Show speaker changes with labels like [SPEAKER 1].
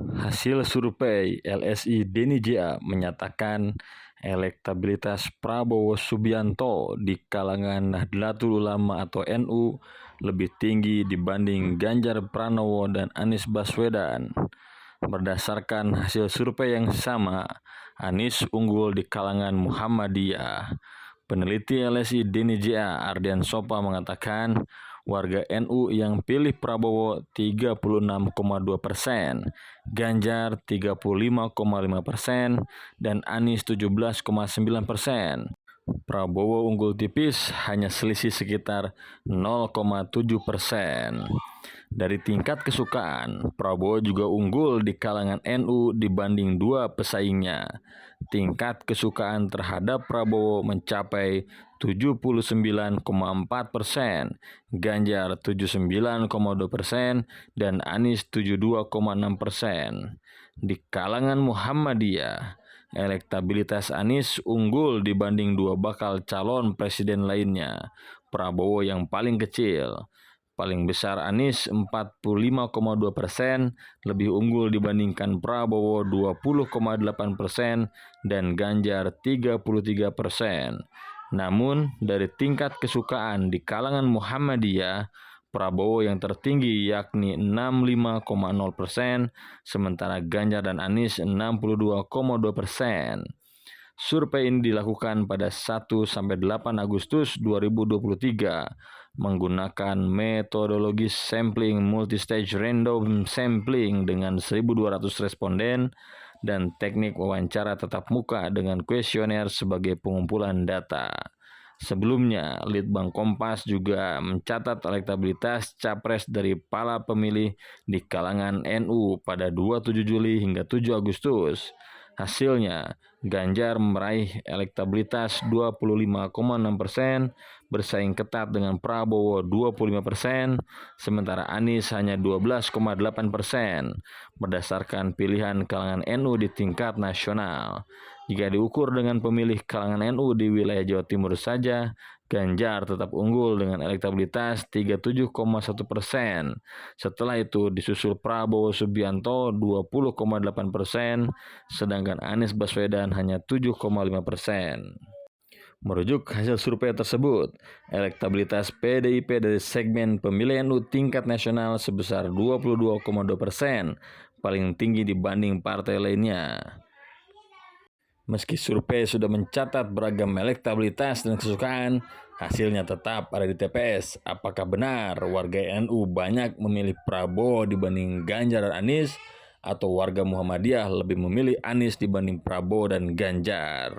[SPEAKER 1] Hasil survei LSI Denny Ja menyatakan elektabilitas Prabowo Subianto di kalangan Nahdlatul Ulama atau NU lebih tinggi dibanding Ganjar Pranowo dan Anies Baswedan. Berdasarkan hasil survei yang sama, Anies unggul di kalangan Muhammadiyah. Peneliti LSI Denny Ja Ardian Sopa mengatakan warga NU yang pilih Prabowo 36,2%, Ganjar 35,5%, dan Anies 17,9%. Prabowo unggul tipis hanya selisih sekitar 0,7%. Dari tingkat kesukaan, Prabowo juga unggul di kalangan NU dibanding dua pesaingnya. Tingkat kesukaan terhadap Prabowo mencapai 79,4%, Ganjar 79,2%, dan Anies 72,6%. Di kalangan Muhammadiyah, elektabilitas Anies unggul dibanding dua bakal calon presiden lainnya. Prabowo yang paling kecil. Paling besar Anies 45,2%, lebih unggul dibandingkan Prabowo 20,8% dan Ganjar 33%. Namun dari tingkat kesukaan di kalangan Muhammadiyah, Prabowo yang tertinggi yakni 65,0%, sementara Ganjar dan Anies 62,2%. Survei ini dilakukan pada 1-8 Agustus 2023 menggunakan metodologi sampling multistage random sampling dengan 1.200 responden dan teknik wawancara tatap muka dengan kuesioner sebagai pengumpulan data. Sebelumnya, Litbang Kompas juga mencatat elektabilitas capres dari para pemilih di kalangan NU pada 27 Juli hingga 7 Agustus. Hasilnya, Ganjar meraih elektabilitas 25,6%, bersaing ketat dengan Prabowo 25%, sementara Anies hanya 12,8%, berdasarkan pilihan kalangan NU di tingkat nasional. Jika diukur dengan pemilih kalangan NU di wilayah Jawa Timur saja, Ganjar tetap unggul dengan elektabilitas 37,1%. Setelah itu disusul Prabowo Subianto 20,8%, sedangkan Anies Baswedan hanya 7,5%. Merujuk hasil survei tersebut, elektabilitas PDIP dari segmen pemilih NU tingkat nasional sebesar 22,2%, paling tinggi dibanding partai lainnya. Meski survei sudah mencatat beragam elektabilitas dan kesukaan, hasilnya tetap ada di TPS. Apakah benar warga NU banyak memilih Prabowo dibanding Ganjar dan Anies, atau warga Muhammadiyah lebih memilih Anies dibanding Prabowo dan Ganjar?